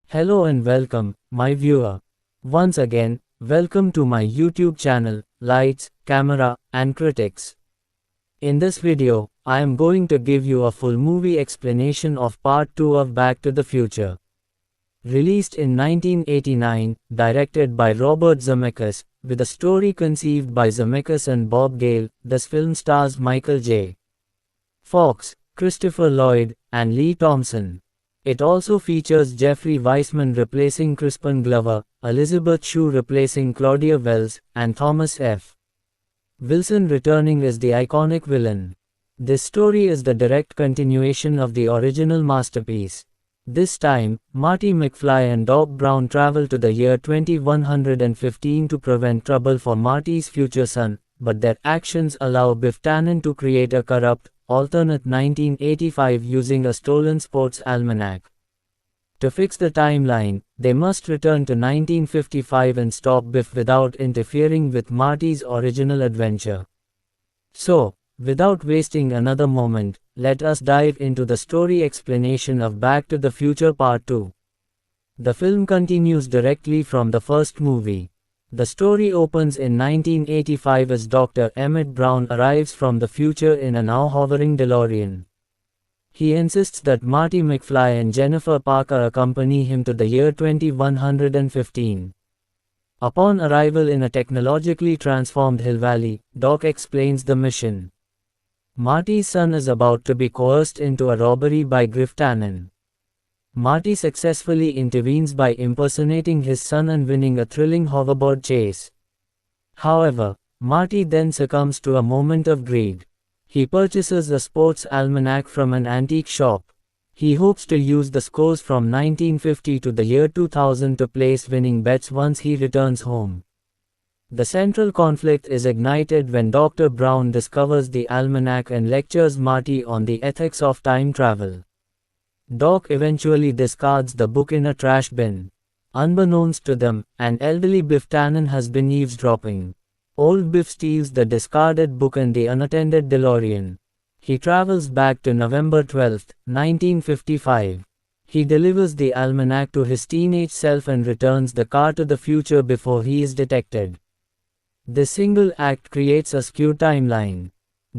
Hello and welcome, my viewer. Once again, welcome to my YouTube channel, Lights, Camera, and Critics. In this video, I am going to give you a full movie explanation of Part 2 of Back to the Future. Released in 1989, directed by Robert Zemeckis, with a story conceived by Zemeckis and Bob Gale, this film stars Michael J. Fox, Christopher Lloyd, and Lee Thompson. It also features Jeffrey Weissman replacing Crispin Glover, Elizabeth Shue replacing Claudia Wells, and Thomas F. Wilson returning as the iconic villain. This story is the direct continuation of the original masterpiece. This time, Marty McFly and Doc Brown travel to the year 2115 to prevent trouble for Marty's future son, but their actions allow Biff Tannen to create a corrupt, alternate 1985 using a stolen sports almanac. To fix the timeline, they must return to 1955 and stop Biff without interfering with Marty's original adventure. So, without wasting another moment, let us dive into the story explanation of Back to the Future Part 2. The film continues directly from the first movie. The story opens in 1985 as Dr. Emmett Brown arrives from the future in a now hovering DeLorean. He insists that Marty McFly and Jennifer Parker accompany him to the year 2115. Upon arrival in a technologically transformed Hill Valley, Doc explains the mission. Marty's son is about to be coerced into a robbery by Biff Tannen. Marty successfully intervenes by impersonating his son and winning a thrilling hoverboard chase. However, Marty then succumbs to a moment of greed. He purchases a sports almanac from an antique shop. He hopes to use the scores from 1950 to the year 2000 to place winning bets once he returns home. The central conflict is ignited when Dr. Brown discovers the almanac and lectures Marty on the ethics of time travel. Doc eventually discards the book in a trash bin. Unbeknownst to them, an elderly Biff Tannen has been eavesdropping. Old Biff steals the discarded book and the unattended DeLorean. He travels back to November 12, 1955. He delivers the almanac to his teenage self and returns the car to the future before he is detected. This single act creates a skewed timeline.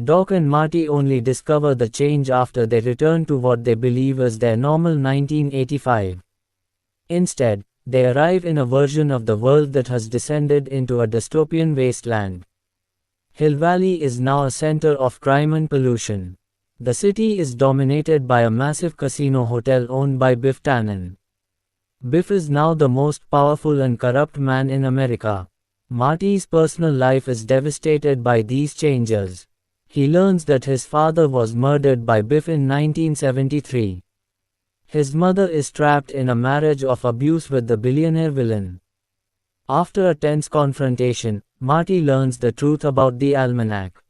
Doc and Marty only discover the change after they return to what they believe is their normal 1985. Instead, they arrive in a version of the world that has descended into a dystopian wasteland. Hill Valley is now a center of crime and pollution. The city is dominated by a massive casino hotel owned by Biff Tannen. Biff is now the most powerful and corrupt man in America. Marty's personal life is devastated by these changes. He learns that his father was murdered by Biff in 1973. His mother is trapped in a marriage of abuse with the billionaire villain. After a tense confrontation, Marty learns the truth about the almanac.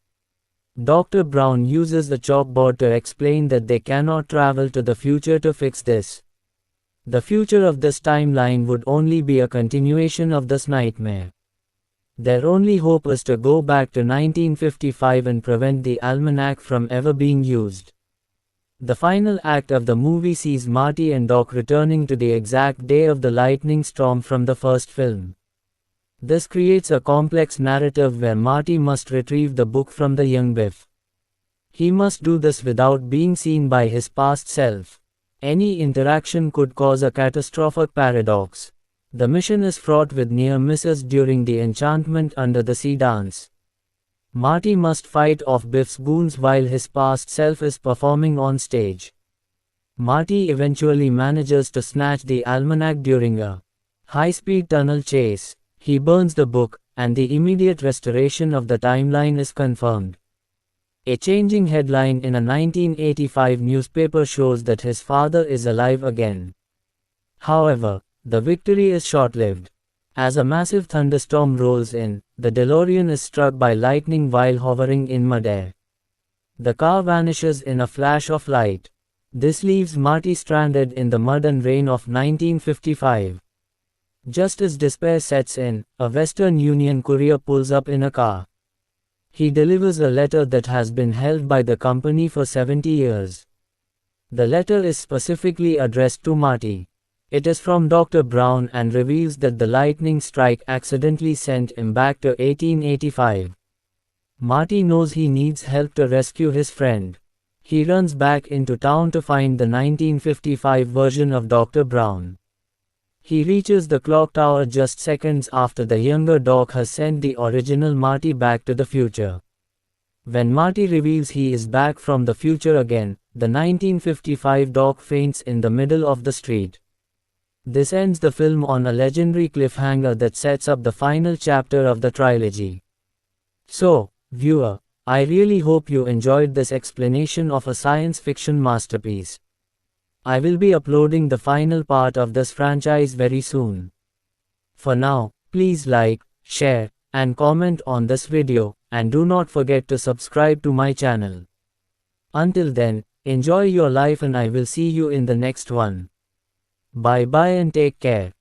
Dr. Brown uses the chalkboard to explain that they cannot travel to the future to fix this. The future of this timeline would only be a continuation of this nightmare. Their only hope is to go back to 1955 and prevent the almanac from ever being used. The final act of the movie sees Marty and Doc returning to the exact day of the lightning storm from the first film. This creates a complex narrative where Marty must retrieve the book from the young Biff. He must do this without being seen by his past self. Any interaction could cause a catastrophic paradox. The mission is fraught with near misses during the Enchantment Under the Sea dance. Marty must fight off Biff's goons while his past self is performing on stage. Marty eventually manages to snatch the almanac during a high-speed tunnel chase. He burns the book, and the immediate restoration of the timeline is confirmed. A changing headline in a 1985 newspaper shows that his father is alive again. However, the victory is short-lived. As a massive thunderstorm rolls in, the DeLorean is struck by lightning while hovering in midair. The car vanishes in a flash of light. This leaves Marty stranded in the mud and rain of 1955. Just as despair sets in, a Western Union courier pulls up in a car. He delivers a letter that has been held by the company for 70 years. The letter is specifically addressed to Marty. It is from Dr. Brown and reveals that the lightning strike accidentally sent him back to 1885. Marty knows he needs help to rescue his friend. He runs back into town to find the 1955 version of Dr. Brown. He reaches the clock tower just seconds after the younger Doc has sent the original Marty back to the future. When Marty reveals he is back from the future again, the 1955 Doc faints in the middle of the street. This ends the film on a legendary cliffhanger that sets up the final chapter of the trilogy. So, viewer, I really hope you enjoyed this explanation of a science fiction masterpiece. I will be uploading the final part of this franchise very soon. For now, please like, share, and comment on this video, and do not forget to subscribe to my channel. Until then, enjoy your life and I will see you in the next one. Bye bye and take care.